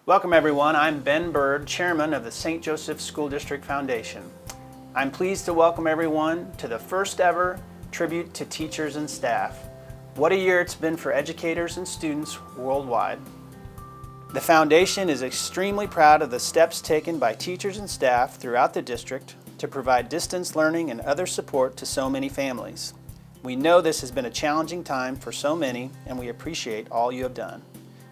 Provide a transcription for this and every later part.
Welcome everyone, I'm Ben Bird, Chairman of the St. Joseph School District Foundation. I'm pleased to welcome everyone to the first ever tribute to teachers and staff. What a year it's been for educators and students worldwide. The Foundation is extremely proud of the steps taken by teachers and staff throughout the district to provide distance learning and other support to so many families. We know this has been a challenging time for so many, and we appreciate all you have done.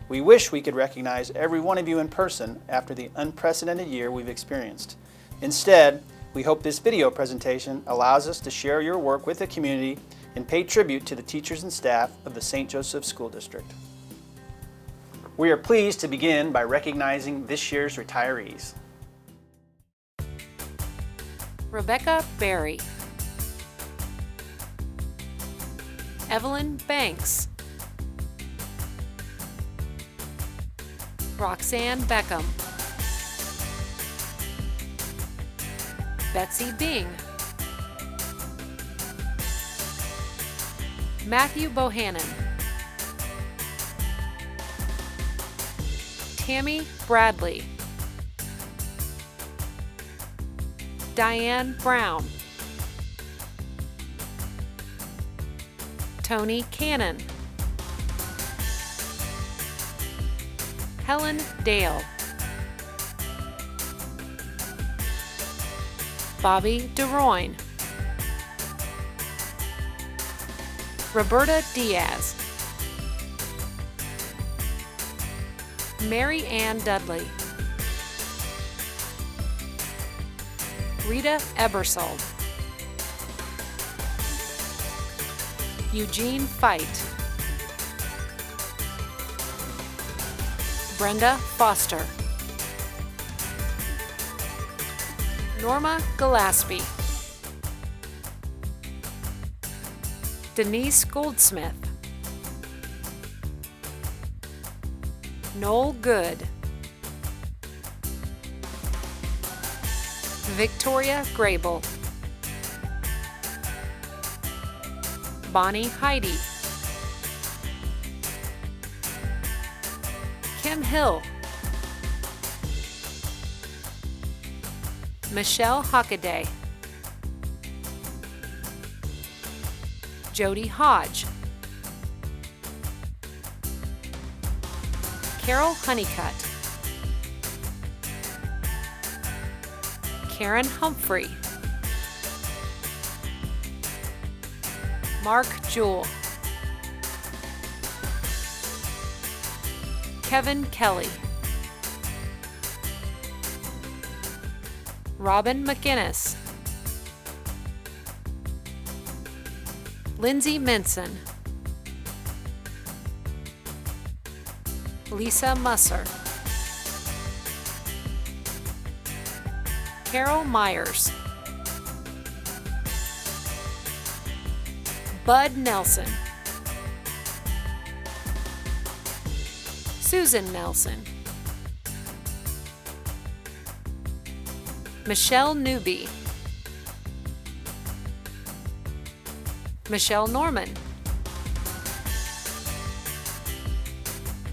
We wish we could recognize every one of you in person after the unprecedented year we've experienced. Instead, we hope this video presentation allows us to share your work with the community and pay tribute to the teachers and staff of the St. Joseph School District. We are pleased to begin by recognizing this year's retirees. Rebecca Berry, Evelyn Banks, Roxanne Beckham, Betsy Bing, Matthew Bohannon, Tammy Bradley, Diane Brown, Tony Cannon, Helen Dale, Bobby DeRoyne, Roberta Diaz, Mary Ann Dudley, Rita Ebersol, Eugene Fite, Brenda Foster, Norma Gillespie, Denise Goldsmith, Noel Good, Victoria Grable, Bonnie Heidi, Kim Hill, Michelle Hockaday, Jody Hodge, Carol Honeycutt, Karen Humphrey, Mark Jewell, Kevin Kelly, Robin McInnes, Lindsay Minson, Lisa Musser, Carol Myers, Bud Nelson, Susan Nelson, Michelle Newby, Michelle Norman,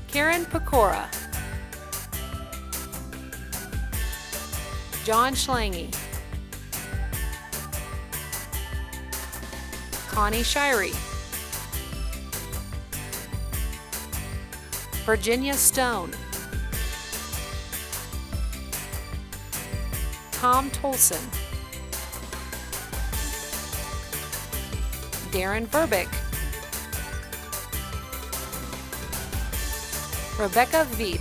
Karen Pecora, John Schlange, Connie Shirey, Virginia Stone, Tom Tolson, Darren Verbeek, Rebecca Veep,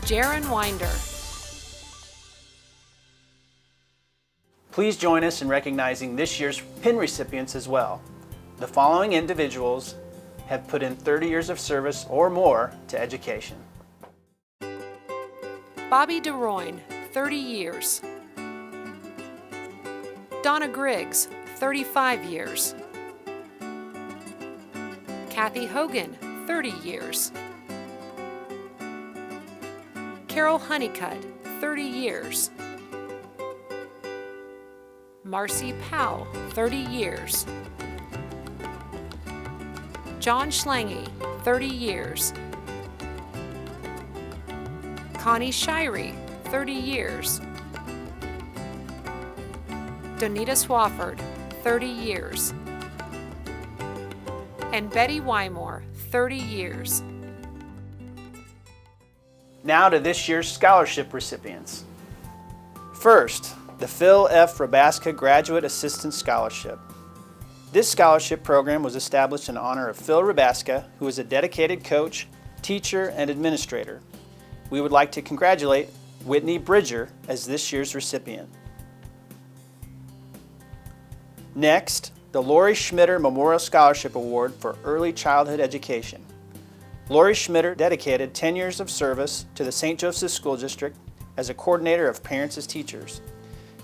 Jaron Winder. Please join us in recognizing this year's pin recipients as well. The following individuals have put in 30 years of service or more to education. Bobby DeRoyne, 30 years. Donna Griggs, 35 years. Kathy Hogan, 30 years. Carol Honeycutt, 30 years. Marcy Powell, 30 years. John Schlange, 30 years. Connie Shirey, 30 years. Donita Swafford, 30 years. And Betty Wymore, 30 years. Now to this year's scholarship recipients. First, the Phil F. Rabaska Graduate Assistant Scholarship. This scholarship program was established in honor of Phil Rabaska, who is a dedicated coach, teacher, and administrator. We would like to congratulate Whitney Bridger as this year's recipient. Next, the Lori Schmitter Memorial Scholarship Award for Early Childhood Education. Lori Schmitter dedicated 10 years of service to the St. Joseph School District as a coordinator of parents as teachers.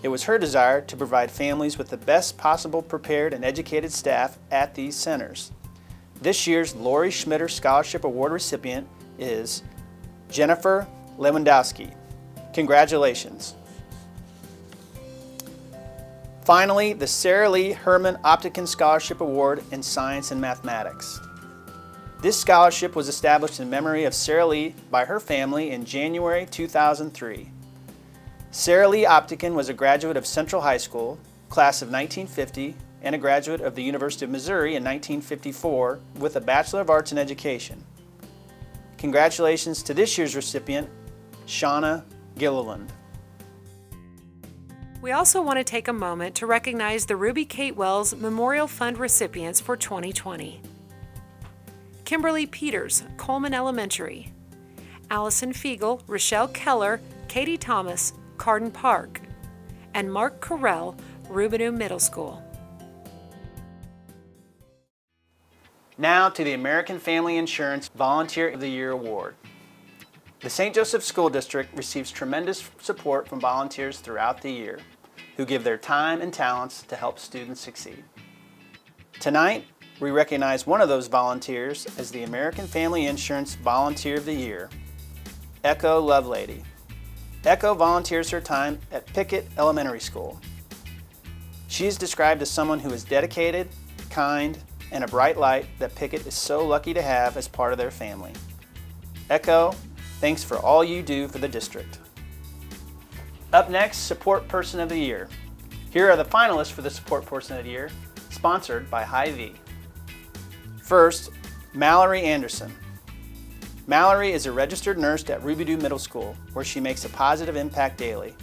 It was her desire to provide families with the best possible prepared and educated staff at these centers. This year's Lori Schmitter Scholarship Award recipient is Jennifer Lewandowski. Congratulations. Finally, the Sarah Lee Herman Optikin Scholarship Award in Science and Mathematics. This scholarship was established in memory of Sarah Lee by her family in January 2003. Sarah Lee Optikin was a graduate of Central High School, class of 1950, and a graduate of the University of Missouri in 1954 with a Bachelor of Arts in Education. Congratulations to this year's recipient, Shauna Gilliland. We also want to take a moment to recognize the Ruby Kate Wells Memorial Fund recipients for 2020. Kimberly Peters, Coleman Elementary. Allison Fiegel, Rochelle Keller, Katie Thomas, Carden Park. And Mark Carell, Rubinu Middle School. Now to the American Family Insurance Volunteer of the Year Award. The St. Joseph School District receives tremendous support from volunteers throughout the year who give their time and talents to help students succeed. Tonight, we recognize one of those volunteers as the American Family Insurance Volunteer of the Year, Echo Lovelady. Echo volunteers her time at Pickett Elementary School. She is described as someone who is dedicated, kind, and a bright light that Pickett is so lucky to have as part of their family. Echo, thanks for all you do for the district. Up next, Support Person of the Year. Here are the finalists for the Support Person of the Year, sponsored by Hy-Vee. First, Mallory Anderson. Mallory is a registered nurse at Rubinu Middle School, where she makes a positive impact daily.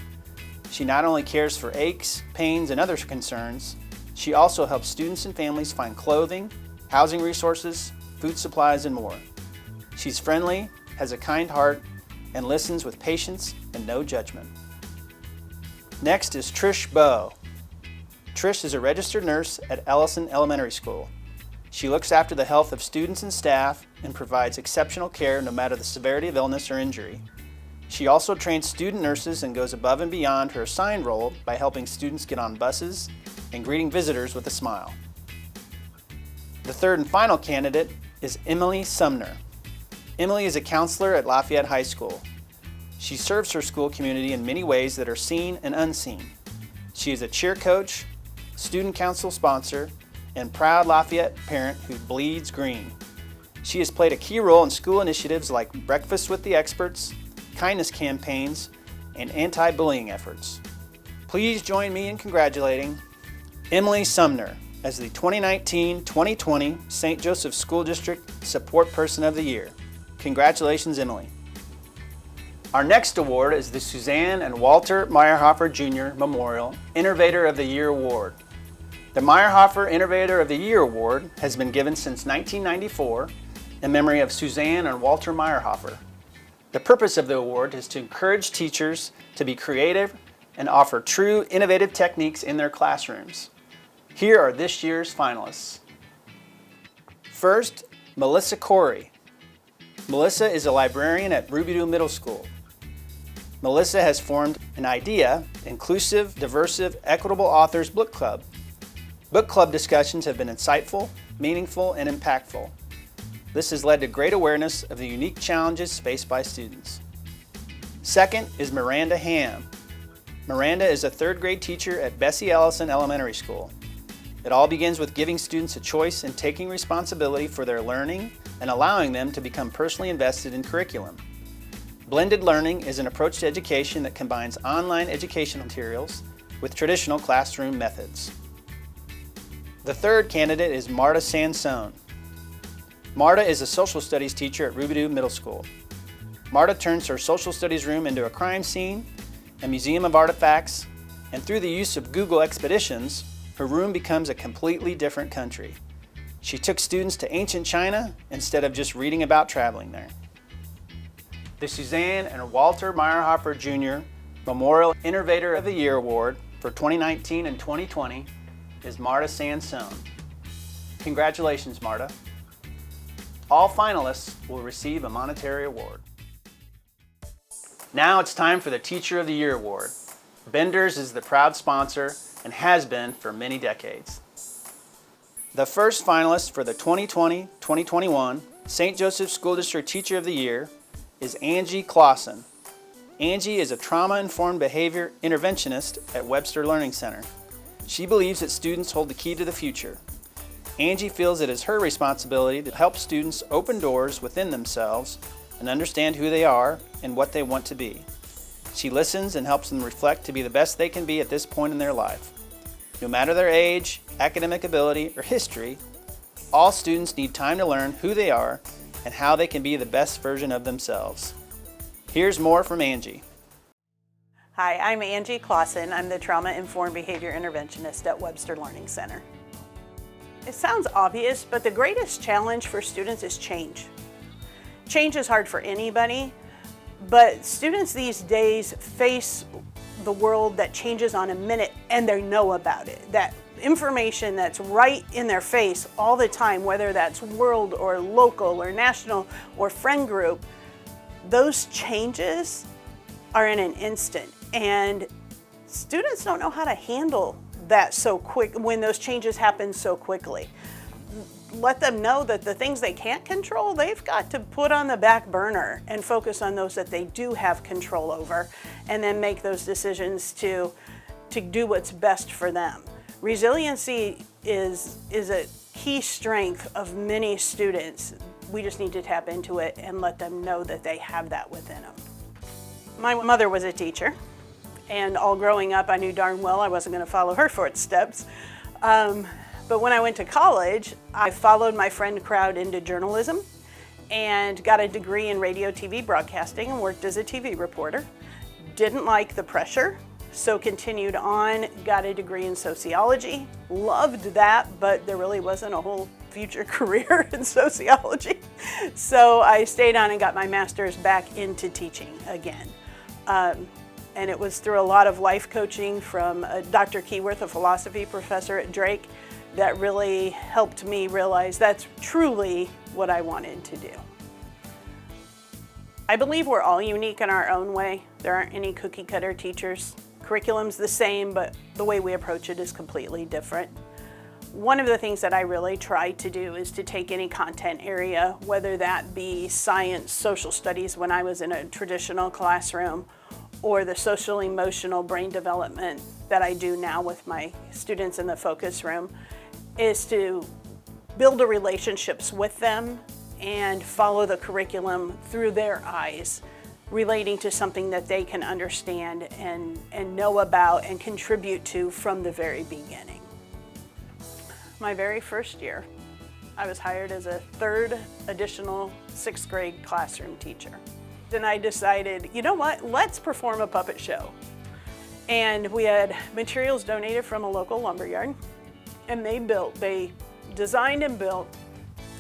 She not only cares for aches, pains, and other concerns, she also helps students and families find clothing, housing resources, food supplies, and more. She's friendly, has a kind heart, and listens with patience and no judgment. Next is Trish Bowe. Trish is a registered nurse at Ellison Elementary School. She looks after the health of students and staff and provides exceptional care no matter the severity of illness or injury. She also trains student nurses and goes above and beyond her assigned role by helping students get on buses and greeting visitors with a smile. The third and final candidate is Emily Sumner. Emily is a counselor at Lafayette High School. She serves her school community in many ways that are seen and unseen. She is a cheer coach, student council sponsor, and proud Lafayette parent who bleeds green. She has played a key role in school initiatives like Breakfast with the Experts, kindness campaigns, and anti-bullying efforts. Please join me in congratulating Emily Sumner as the 2019-2020 St. Joseph School District Support Person of the Year. Congratulations, Emily. Our next award is the Suzanne and Walter Meyerhofer Jr. Memorial Innovator of the Year Award. The Meyerhofer Innovator of the Year Award has been given since 1994 in memory of Suzanne and Walter Meyerhofer. The purpose of the award is to encourage teachers to be creative and offer true innovative techniques in their classrooms. Here are this year's finalists. First, Melissa Corey. Melissa is a librarian at Rubinu Middle School. Melissa has formed an IDEA, Inclusive, Diversive, Equitable Authors Book Club. Book club discussions have been insightful, meaningful, and impactful. This has led to great awareness of the unique challenges faced by students. Second is Miranda Ham. Miranda is a third grade teacher at Bessie Ellison Elementary School. It all begins with giving students a choice and taking responsibility for their learning and allowing them to become personally invested in curriculum. Blended learning is an approach to education that combines online educational materials with traditional classroom methods. The third candidate is Marta Sansone. Marta is a social studies teacher at Rubidoux Middle School. Marta turns her social studies room into a crime scene, a museum of artifacts, and through the use of Google expeditions, her room becomes a completely different country. She took students to ancient China instead of just reading about traveling there. The Suzanne and Walter Meyerhofer Jr. Memorial Innovator of the Year Award for 2019 and 2020 is Marta Sansone. Congratulations, Marta. All finalists will receive a monetary award. Now it's time for the Teacher of the Year Award. Bender's is the proud sponsor and has been for many decades. The first finalist for the 2020-2021 St. Joseph School District Teacher of the Year is Angie Clausen. Angie is a trauma-informed behavior interventionist at Webster Learning Center. She believes that students hold the key to the future. Angie feels it is her responsibility to help students open doors within themselves and understand who they are and what they want to be. She listens and helps them reflect to be the best they can be at this point in their life. No matter their age, academic ability, or history, all students need time to learn who they are and how they can be the best version of themselves. Here's more from Angie. Hi, I'm Angie Clausen. I'm the Trauma-Informed Behavior Interventionist at Webster Learning Center. It sounds obvious, but the greatest challenge for students is change. Change is hard for anybody, but students these days face the world that changes on a minute and they know about it. That information that's right in their face all the time, whether that's world or local or national or friend group, those changes are in an instant. And students don't know how to handle that so quick when those changes happen so quickly. Let them know that the things they can't control, they've got to put on the back burner and focus on those that they do have control over, and then make those decisions to do what's best for them. Resiliency is a key strength of many students. We just need to tap into it and let them know that they have that within them. My mother was a teacher, and all growing up I knew darn well I wasn't going to follow her footsteps. But when I went to college, I followed my friend crowd into journalism and got a degree in radio, TV broadcasting and worked as a TV reporter. Didn't like the pressure, so continued on, got a degree in sociology. Loved that, but there really wasn't a whole future career in sociology. So I stayed on and got my master's back into teaching again. And it was through a lot of life coaching from Dr. Keyworth, a philosophy professor at Drake, that really helped me realize that's truly what I wanted to do. I believe we're all unique in our own way. There aren't any cookie cutter teachers. Curriculum's the same, but the way we approach it is completely different. One of the things that I really try to do is to take any content area, whether that be science, social studies when I was in a traditional classroom, or the social emotional brain development that I do now with my students in the focus room, is to build relationships with them and follow the curriculum through their eyes, relating to something that they can understand and know about and contribute to from the very beginning. My very first year, I was hired as a third additional 6th grade classroom teacher. Then I decided, you know what, let's perform a puppet show. And we had materials donated from a local lumberyard, and they designed and built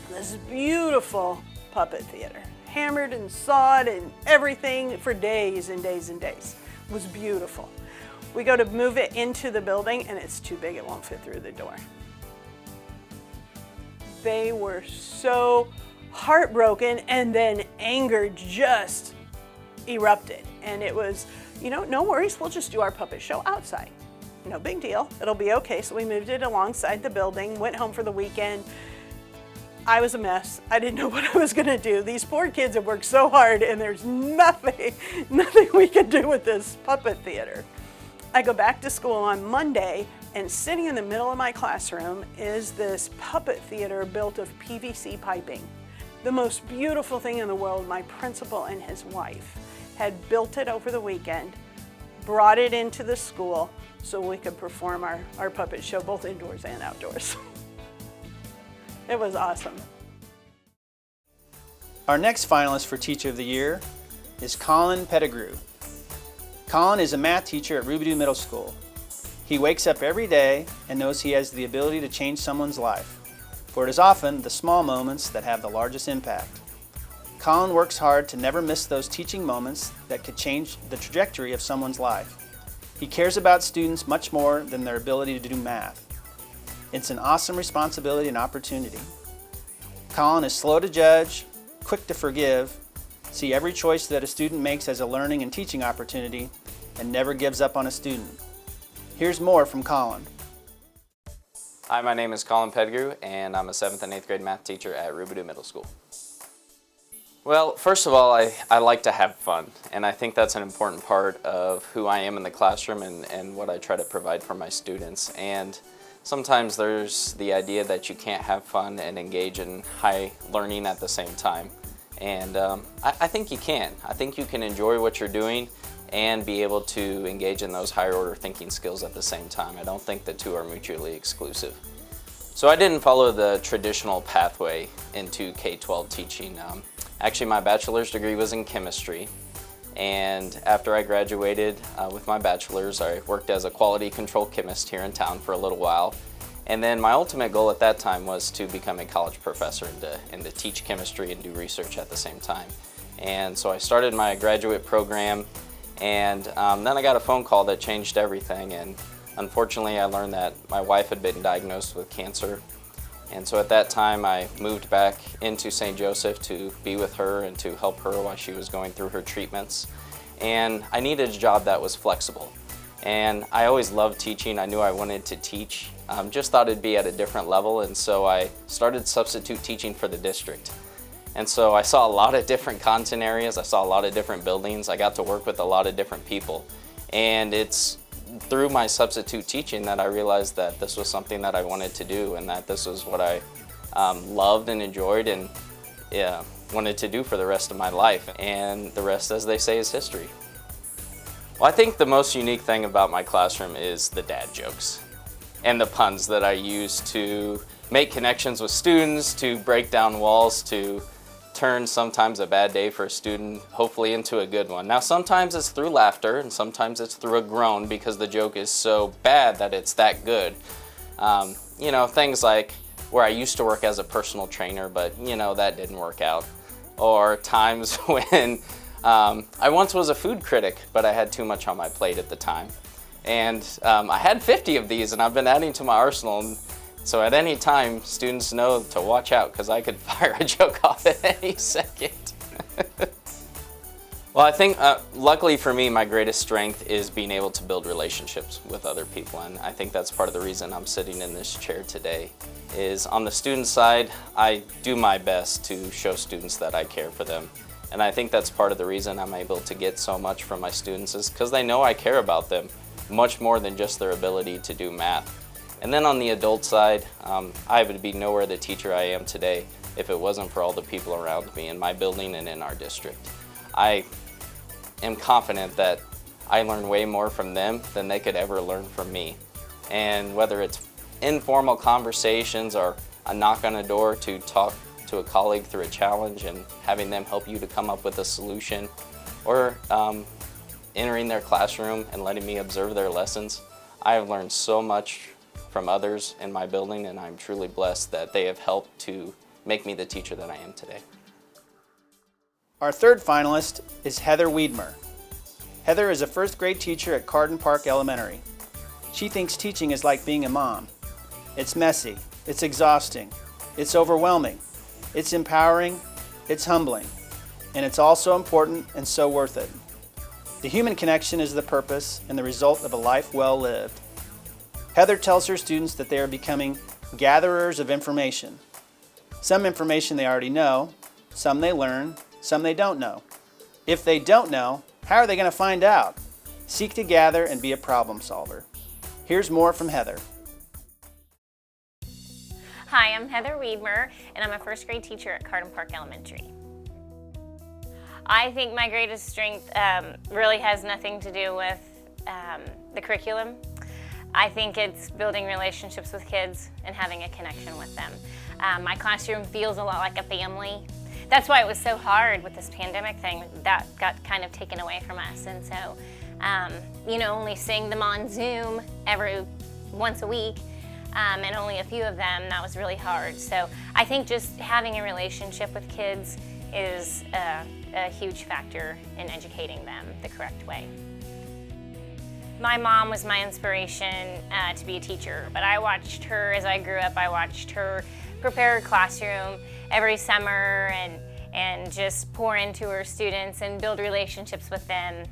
this beautiful puppet theater. Hammered and sawed and everything for days and days and days. It was beautiful. We go to move it into the building and it's too big, it won't fit through the door. They were so heartbroken, and then anger just erupted. And it was, you know, no worries, we'll just do our puppet show outside. No big deal, it'll be okay. So we moved it alongside the building, went home for the weekend. I was a mess. I didn't know what I was gonna do. These poor kids have worked so hard and there's nothing we could do with this puppet theater. I go back to school on Monday And sitting in the middle of my classroom is this puppet theater built of PVC piping. The most beautiful thing in the world. My principal and his wife had built it over the weekend, brought it into the school so we could perform our puppet show both indoors and outdoors. It was awesome. Our next finalist for Teacher of the Year is Colin Pettigrew. Colin is a math teacher at Rubidoux Middle School. He wakes up every day and knows he has the ability to change someone's life, for it is often the small moments that have the largest impact. Colin works hard to never miss those teaching moments that could change the trajectory of someone's life. He cares about students much more than their ability to do math. It's an awesome responsibility and opportunity. Colin is slow to judge, quick to forgive, see every choice that a student makes as a learning and teaching opportunity, and never gives up on a student. Here's more from Colin. Hi, my name is Colin Pettigrew, and I'm a 7th and 8th grade math teacher at Rubidoux Middle School. Well, first of all, I like to have fun, and I think that's an important part of who I am in the classroom and what I try to provide for my students. And sometimes there's the idea that you can't have fun and engage in high learning at the same time. And I think you can. I think you can enjoy what you're doing and be able to engage in those higher order thinking skills at the same time. I don't think the two are mutually exclusive. So I didn't follow the traditional pathway into K-12 teaching. Actually, my bachelor's degree was in chemistry, and after I graduated with my bachelor's, I worked as a quality control chemist here in town for a little while. And then my ultimate goal at that time was to become a college professor and to teach chemistry and do research at the same time. And so I started my graduate program, and then I got a phone call that changed everything. And unfortunately, I learned that my wife had been diagnosed with cancer. And so at that time, I moved back into St. Joseph to be with her and to help her while she was going through her treatments. And I needed a job that was flexible. And I always loved teaching. I knew I wanted to teach. Just thought it'd be at a different level, and so I started substitute teaching for the district. And so I saw a lot of different content areas. I saw a lot of different buildings. I got to work with a lot of different people. And it's through my substitute teaching that I realized that this was something that I wanted to do, and that this was what I loved and enjoyed and wanted to do for the rest of my life. And the rest, as they say, is history. Well, I think the most unique thing about my classroom is the dad jokes and the puns that I use to make connections with students, to break down walls, to turn sometimes a bad day for a student hopefully into a good one. Now sometimes it's through laughter and sometimes it's through a groan because the joke is so bad that it's that good. You know, things like where I used to work as a personal trainer, but you know, that didn't work out. Or times when I once was a food critic, but I had too much on my plate at the time. And I had 50 of these, and I've been adding to my arsenal. And so at any time, students know to watch out, because I could fire a joke off at any second. Well, I think, luckily for me, my greatest strength is being able to build relationships with other people. And I think that's part of the reason I'm sitting in this chair today, is on the student side, I do my best to show students that I care for them. And I think that's part of the reason I'm able to get so much from my students, is because they know I care about them much more than just their ability to do math. And then on the adult side, I would be nowhere the teacher I am today if it wasn't for all the people around me in my building and in our district. I am confident that I learn way more from them than they could ever learn from me. And whether it's informal conversations or a knock on a door to talk to a colleague through a challenge and having them help you to come up with a solution, or entering their classroom and letting me observe their lessons, I have learned so much from others in my building, and I'm truly blessed that they have helped to make me the teacher that I am today. Our third finalist is Heather Wiedmer. Heather is a first grade teacher at Carden Park Elementary. She thinks teaching is like being a mom. It's messy, it's exhausting, it's overwhelming, it's empowering, it's humbling, and it's also important and so worth it. The human connection is the purpose and the result of a life well lived. Heather tells her students that they are becoming gatherers of information. Some information they already know, some they learn, some they don't know. If they don't know, how are they going to find out? Seek to gather and be a problem solver. Here's more from Heather. Hi, I'm Heather Wiedmer, and I'm a first grade teacher at Carden Park Elementary. I think my greatest strength really has nothing to do with the curriculum. I think it's building relationships with kids and having a connection with them. My classroom feels a lot like a family. That's why it was so hard with this pandemic thing. That got kind of taken away from us, and so only seeing them on Zoom once a week, and only a few of them, that was really hard. So I think just having a relationship with kids is a huge factor in educating them the correct way. My mom was my inspiration to be a teacher, but I watched her as I grew up. I watched her prepare her classroom every summer and just pour into her students and build relationships with them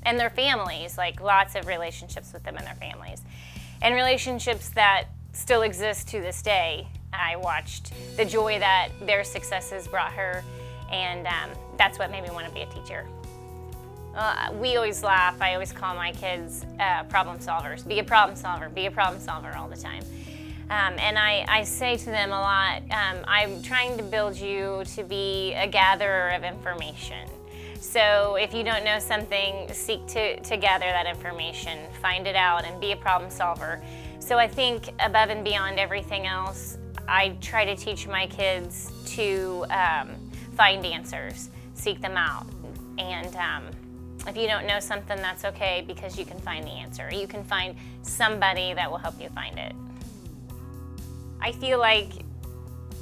and their families, like lots of relationships with them and their families. And relationships that still exist to this day. I watched the joy that their successes brought her, and that's what made me want to be a teacher. We always laugh. I always call my kids problem solvers. Be a problem solver all the time. And I say to them a lot, I'm trying to build you to be a gatherer of information. So if you don't know something, seek to gather that information, find it out, and be a problem solver. So I think above and beyond everything else, I try to teach my kids to find answers, seek them out. And if you don't know something, that's okay, because you can find the answer. You can find somebody that will help you find it. I feel like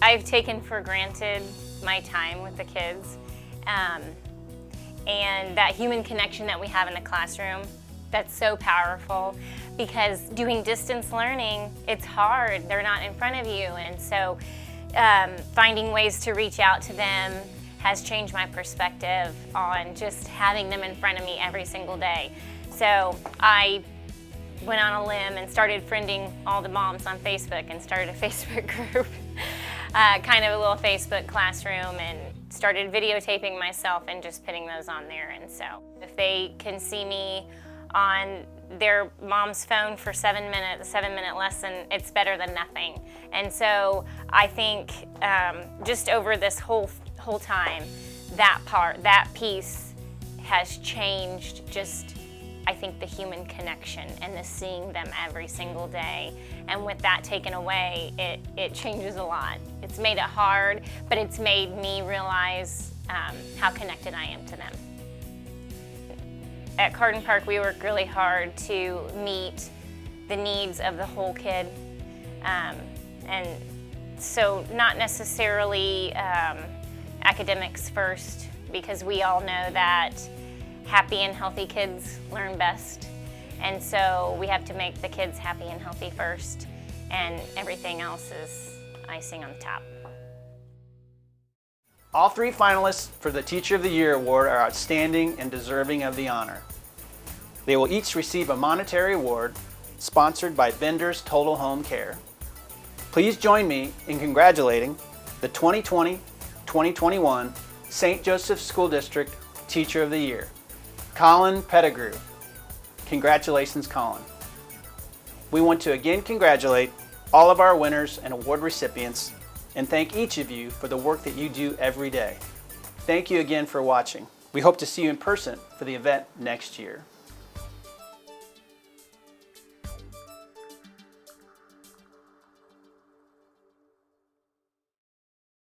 I've taken for granted my time with the kids, and that human connection that we have in the classroom, that's so powerful, because doing distance learning, it's hard. They're not in front of you, and so finding ways to reach out to them has changed my perspective on just having them in front of me every single day. So I went on a limb and started friending all the moms on Facebook and started a Facebook group, kind of a little Facebook classroom, and started videotaping myself and just putting those on there. And so if they can see me on their mom's phone for 7 minutes, a 7-minute lesson, it's better than nothing. And so I think just over this whole time, that piece has changed, just I think the human connection and the seeing them every single day. And with that taken away, it changes a lot. It's made it hard, but it's made me realize how connected I am to them. At Carden Park, we work really hard to meet the needs of the whole kid. And so not necessarily academics first, because we all know that happy and healthy kids learn best. And so we have to make the kids happy and healthy first, and everything else is icing on the top. All 3 finalists for the Teacher of the Year Award are outstanding and deserving of the honor. They will each receive a monetary award sponsored by Bender's Total Home Care. Please join me in congratulating the 2020-2021 St. Joseph School District Teacher of the Year, Colin Pettigrew. Congratulations, Colin. We want to again congratulate all of our winners and award recipients, and thank each of you for the work that you do every day. Thank you again for watching. We hope to see you in person for the event next year.